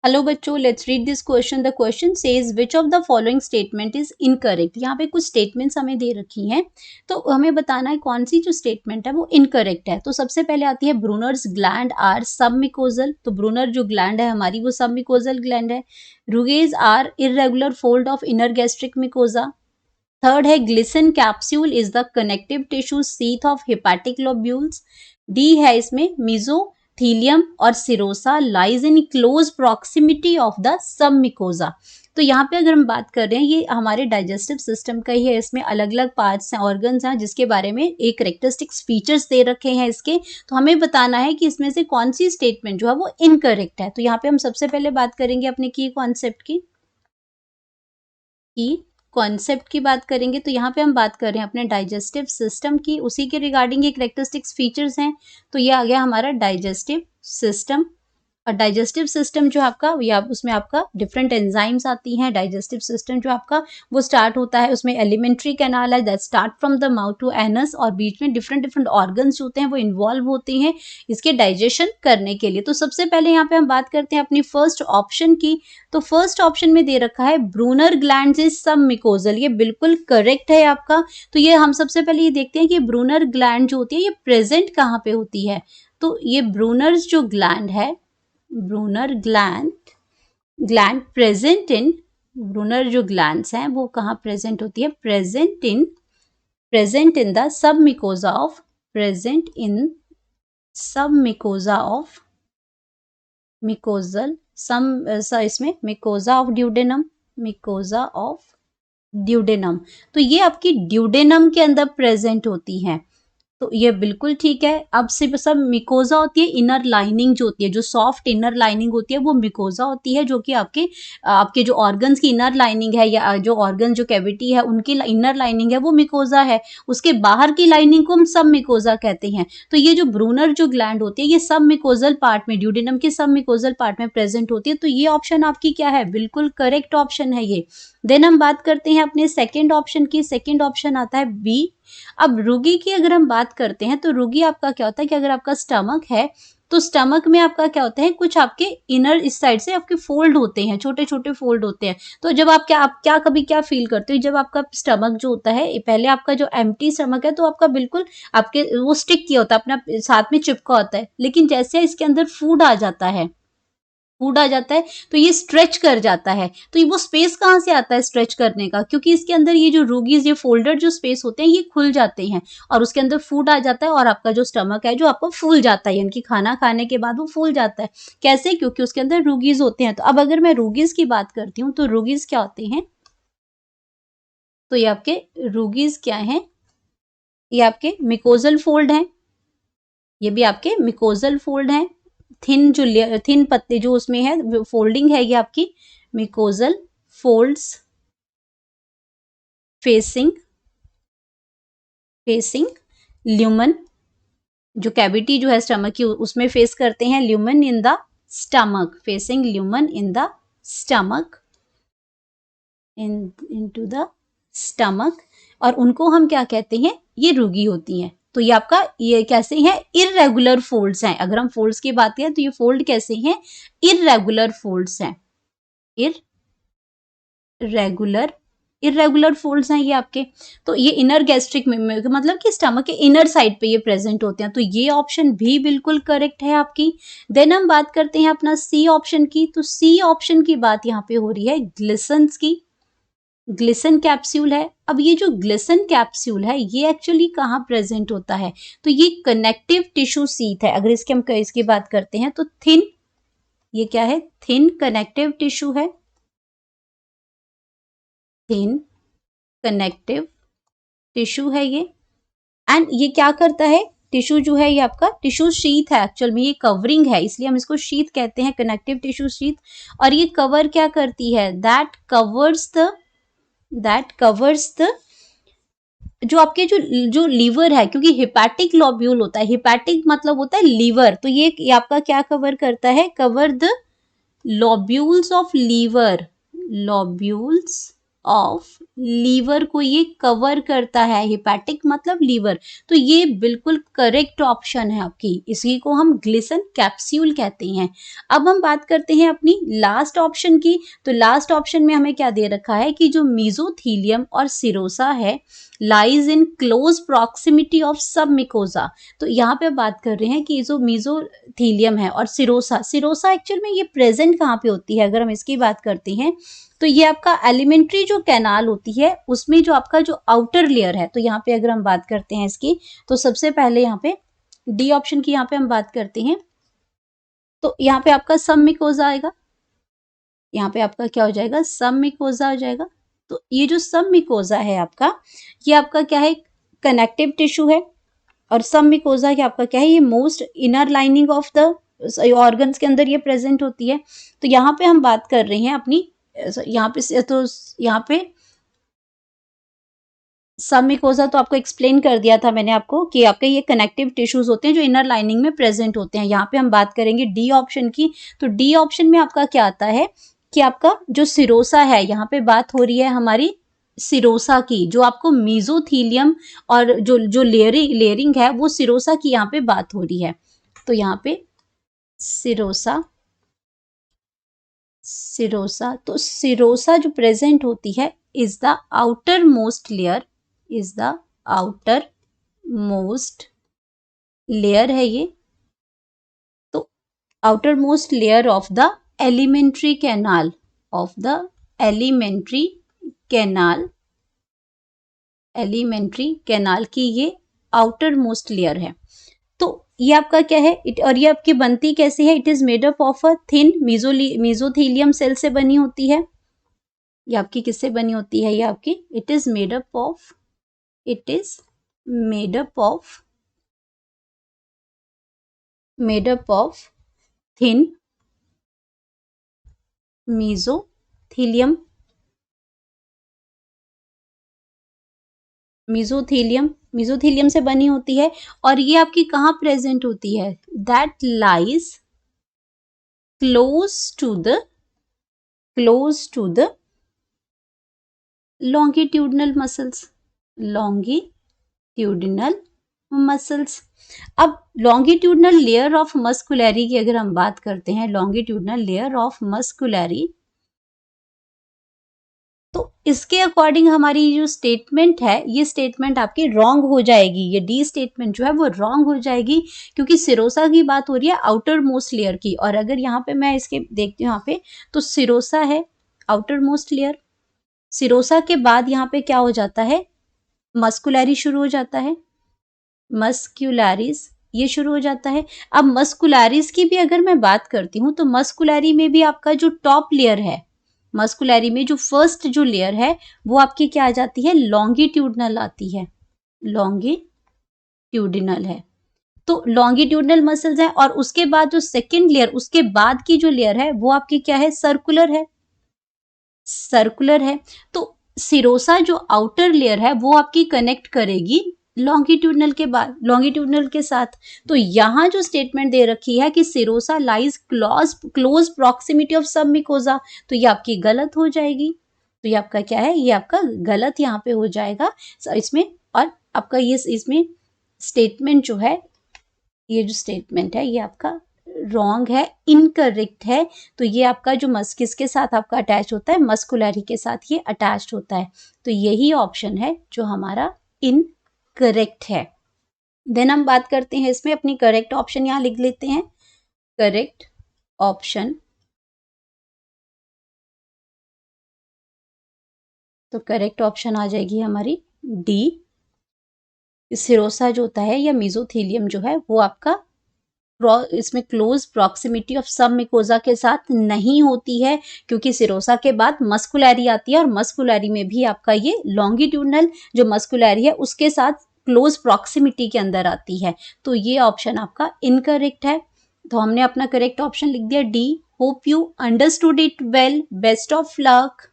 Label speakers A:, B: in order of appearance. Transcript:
A: Hello बच्चों, let's read this question. The question says which of the following statement is incorrect. यहाँ पे कुछ statements हमें दे रखी हैं, तो हमें बताना है कौन सी जो स्टेटमेंट है वो इनकरेक्ट है। तो सबसे पहले आती है ब्रूनर्स ग्लैंड आर सबमिकोजल। तो ब्रूनर जो ग्लैंड है हमारी वो सबमिकोजल ग्लैंड है। Rugae are irregular fold of inner gastric mucosa. Third है Glisson capsule is the connective tissue sheath of hepatic lobules. D है इसमें मीजोथीलियम और serosa lies in close proximity of the submucosa. तो यहाँ पे अगर हम बात कर रहे हैं ये हमारे डाइजेस्टिव सिस्टम का ही है, इसमें अलग अलग पार्ट्स हैं, ऑर्गन्स हैं, जिसके बारे में एक करेक्टरिस्टिक्स फीचर्स दे रखे हैं इसके। तो हमें बताना है कि इसमें से कौन सी स्टेटमेंट जो है वो इनकरेक्ट है। तो यहाँ पे हम सबसे पहले बात करेंगे अपने की कॉन्सेप्ट की कॉन्सेप्ट की बात करेंगे। तो यहाँ पे हम बात कर रहे हैं अपने डाइजेस्टिव सिस्टम की, उसी के रिगार्डिंग ये करेक्टरिस्टिक्स फीचर्स हैं। तो ये आ गया हमारा डाइजेस्टिव सिस्टम। और डाइजेस्टिव सिस्टम जो आपका या उसमें आपका डिफरेंट एंजाइम्स आती हैं। डाइजेस्टिव सिस्टम जो आपका वो स्टार्ट होता है, उसमें एलिमेंट्री कैनाल है that start from the mouth to anus, और बीच में डिफरेंट डिफरेंट ऑर्गन्स होते हैं वो इन्वॉल्व होते हैं इसके डाइजेशन करने के लिए। तो सबसे पहले यहाँ पे हम बात करते हैं अपनी फर्स्ट ऑप्शन की। तो फर्स्ट ऑप्शन में दे रखा है ब्रूनर ग्लैंड्स इज सबमिकोजल, ये बिल्कुल करेक्ट है आपका। तो ये हम सबसे पहले ये देखते हैं कि ब्रूनर ग्लैंड जो होती है ये प्रेजेंट कहाँ पे होती है। तो ये ब्रूनर्स जो ग्लैंड है, Brunner gland present in, Brunner जो ग्लैंड्स हैं वो कहाँ प्रेजेंट होती है, present in the submucosa of, present in submucosa of mucosal इसमें mucosa of duodenum, mucosa of duodenum. तो ये आपकी ड्यूडेनम के अंदर प्रेजेंट होती हैं। तो ये बिल्कुल ठीक है। अब सिर्फ सब मिकोजा होती है, इनर लाइनिंग जो होती है, जो सॉफ्ट इनर लाइनिंग होती है वो मिकोजा होती है, जो कि आपके आपके जो ऑर्गन्स की इनर लाइनिंग है या जो ऑर्गन जो कैविटी है उनकी इनर लाइनिंग है वो मिकोजा है। उसके बाहर की लाइनिंग को हम सब मिकोजा कहते हैं। तो ये जो ब्रूनर जो ग्लैंड होती है ये सब मिकोजल पार्ट में, ड्यूडेनम के सब मिकोजल पार्ट में प्रेजेंट होती है। तो ये ऑप्शन आपकी क्या है, बिल्कुल करेक्ट ऑप्शन है ये। देन हम बात करते हैं अपने सेकेंड ऑप्शन की। सेकेंड ऑप्शन आता है बी। अब रुगी की अगर हम बात करते हैं तो रुगी आपका क्या होता है कि अगर आपका स्टमक है तो स्टमक में आपका क्या होता है, कुछ आपके इनर इस साइड से आपके फोल्ड होते हैं, छोटे छोटे फोल्ड होते हैं। तो जब आप क्या कभी क्या फील करते हो, जब आपका स्टमक जो होता है, पहले आपका जो एम्प्टी स्टमक है तो आपका बिल्कुल आपके वो स्टिक किया होता है, अपना साथ में चिपका होता है। लेकिन जैसे इसके अंदर फूड आ जाता है, तो ये स्ट्रेच कर जाता है। तो ये वो स्पेस कहाँ से आता है स्ट्रेच करने का, क्योंकि इसके अंदर ये जो रूगीज, ये फोल्डर जो स्पेस होते हैं ये खुल जाते हैं और उसके अंदर फूड आ जाता है और आपका जो स्टमक है जो आपको फूल जाता है, यानी कि खाना खाने के बाद वो फूल जाता है। कैसे, क्योंकि उसके अंदर रूगीज होते हैं। तो अब अगर मैं रूगीज की बात करती हूँ तो रूगीज क्या होते हैं, तो ये आपके रूगीज क्या हैं, ये आपके मिकोजल फोल्ड हैं, ये भी आपके मिकोजल फोल्ड हैं। थिन पत्ते जो उसमें है फोल्डिंग है, ये आपकी मिकोजल फोल्ड्स फेसिंग ल्यूमन, जो कैविटी जो है स्टमक की उसमें फेस करते हैं lumen in the stomach, facing lumen in the stomach, into the stomach. और उनको हम क्या कहते हैं, ये रुगी होती हैं। तो ये आपका ये कैसे हैं, इररेगुलर फोल्ड्स हैं। अगर हम फोल्ड्स की बात करें तो ये फोल्ड कैसे हैं, इररेगुलर फोल्ड्स हैं, इरेगुलर फोल्ड्स हैं ये आपके। तो ये इनर गैस्ट्रिक में मतलब कि स्टमक के इनर साइड पे ये प्रेजेंट होते हैं। तो ये ऑप्शन भी बिल्कुल करेक्ट है आपकी। देन हम बात करते हैं अपना सी ऑप्शन की। तो सी ऑप्शन की बात यहाँ पे हो रही है ग्लिसन्स की, ग्लिसन कैप्सूल है। अब ये जो ग्लिसन कैप्सूल है ये एक्चुअली कहाँ प्रेजेंट होता है, तो ये कनेक्टिव टिश्यू सीथ है। अगर इसके हम इसकी बात करते हैं तो थिन, ये क्या है, थिन कनेक्टिव टिश्यू है, थिन कनेक्टिव टिश्यू है ये। एंड ये क्या करता है, टिश्यू जो है ये आपका टिश्यू शीथ है, एक्चुअल में ये कवरिंग है, इसलिए हम इसको शीथ कहते हैं, कनेक्टिव टिश्यू शीथ। और ये कवर क्या करती है, दैट कवर्स द जो आपके जो लीवर है, क्योंकि हिपैटिक लॉब्यूल होता है, हिपैटिक मतलब होता है लीवर। तो ये आपका क्या कवर करता है, cover the lobules of liver, lobules of liver को ये कवर करता है, हेपेटिक मतलब लीवर, तो ये बिल्कुल करेक्ट ऑप्शन है आपकी, इसी को हम ग्लिसन कैप्सूल कहते हैं। अब हम बात करते हैं अपनी लास्ट ऑप्शन की, तो लास्ट ऑप्शन में हमें क्या दे रखा है कि जो मेसोथीलियम और सिरोसा है lies in close proximity of सब मिकोजा। तो यहाँ पे बात कर रहे हैं कि जो मेसोथीलियम है और सिरोसा, सिरोसा एक्चुअल में ये प्रेजेंट कहाँ पे होती है, अगर हम इसकी बात करते हैं तो ये आपका एलिमेंट्री जो कैनाल होती है उसमें जो आपका जो आउटर लेयर है, तो यहाँ पे अगर हम बात करते हैं इसकी, तो सबसे पहले यहाँ पे डी ऑप्शन की यहाँ पे हम बात करते हैं, तो यहाँ पे आपका सब मिकोजा आएगा, यहाँ पे आपका क्या हो जाएगा, सब मिकोजा हो जाएगा। तो ये जो सब मिकोजा है आपका, ये आपका क्या है, कनेक्टिव टिश्यू है, और सब मिकोजा क्या आपका क्या है, ये most inner lining of the organs के अंदर ये प्रेजेंट होती है। तो यहाँ पे हम बात कर रहे हैं अपनी, यहाँ पे तो यहाँ पे सब मिकोजा तो आपको एक्सप्लेन कर दिया था मैंने आपको कि आपके ये कनेक्टिव टिश्यूज होते हैं जो इनर लाइनिंग में प्रेजेंट होते हैं। यहाँ पे हम बात करेंगे डी ऑप्शन की, तो डी ऑप्शन में आपका क्या आता है कि आपका जो सिरोसा है, यहाँ पे बात हो रही है हमारी सिरोसा की, जो आपको मेसोथीलियम और जो लेयरिंग है वो सिरोसा की यहाँ पे बात हो रही है। तो यहाँ पे सिरोसा, सिरोसा, तो सिरोसा जो प्रेजेंट होती है is the outer most layer, is the outer most layer है ये, तो outer most layer of the alimentary canal, of the alimentary canal, alimentary canal की ये आउटर मोस्ट लेयर है। तो ये आपका क्या है और ये आपकी बनती कैसे है, it is made up of a thin mesothelium cell से बनी होती है। ये आपकी किससे बनी होती है, ये आपकी it is made up of, it is made up of, made up of thin mesothelium, mesothelium से बनी होती है। और ये आपकी कहाँ प्रेजेंट होती है, that lies close to the longitudinal muscles, longitudinal muscles। अब longitudinal layer of musculari की अगर हम बात करते हैं, longitudinal layer of musculari, तो इसके अकॉर्डिंग हमारी जो स्टेटमेंट है, ये स्टेटमेंट आपकी रॉन्ग हो जाएगी, ये डी स्टेटमेंट जो है वो रॉन्ग हो जाएगी, क्योंकि सिरोसा की बात हो रही है आउटर मोस्ट लेयर की। और अगर यहाँ पे मैं इसके देखती हूँ यहाँ पे, तो सिरोसा है आउटर मोस्ट लेयर, सिरोसा के बाद यहाँ पे क्या हो जाता है, मस्कुलैरी शुरू हो जाता है, मस्क्यूलैरिस ये शुरू हो जाता है। अब मस्कुलैरिस की भी अगर मैं बात करती हूँ, तो मस्कुलैरी में भी आपका जो टॉप लेयर है, मस्कुलैरी में जो फर्स्ट जो लेयर है वो आपकी क्या आ जाती है, लॉन्गिट्यूडनल आती है, लॉन्गिट्यूडिनल है। तो लॉन्गिट्यूडनल मसल्स है, और उसके बाद जो सेकेंड लेयर, उसके बाद की जो लेयर है वो आपकी क्या है, सर्कुलर है, सर्कुलर है। तो सिरोसा जो आउटर लेयर है वो आपकी कनेक्ट करेगी लॉन्गिट्यूडनल के बाद, लॉन्गिट्यूडनल के साथ। तो यहाँ जो स्टेटमेंट दे रखी है कि serosa lies close proximity of सब मिकोजा, तो ये आपकी गलत हो जाएगी। तो ये आपका क्या है, ये आपका गलत यहाँ पे हो जाएगा इसमें। और आपका ये इसमें स्टेटमेंट जो है, ये जो स्टेटमेंट है ये आपका रॉन्ग है, इनकरेक्ट है। तो ये आपका जो किसके साथ आपका अटैच होता है, मस्कुलरी के साथ ये अटैच्ड होता है। तो यही ऑप्शन है जो हमारा इनकरेक्ट है। देन हम बात करते हैं इसमें अपनी करेक्ट ऑप्शन यहाँ लिख लेते हैं, करेक्ट ऑप्शन। तो करेक्ट ऑप्शन आ जाएगी हमारी डी, सिरोसा जो होता है या मेसोथीलियम जो है वो आपका इसमें क्लोज प्रॉक्सिमिटी ऑफ सब मिकोजा के साथ नहीं होती है, क्योंकि सिरोसा के बाद मस्कुलैरी आती है, और मस्कुलैरी में भी आपका ये लॉन्गिट्यूडनल जो मस्कुलैरी है उसके साथ क्लोज प्रॉक्सिमिटी के अंदर आती है। तो ये ऑप्शन आपका इनकरेक्ट है। तो हमने अपना करेक्ट ऑप्शन लिख दिया D. Hope you understood it well, best of luck.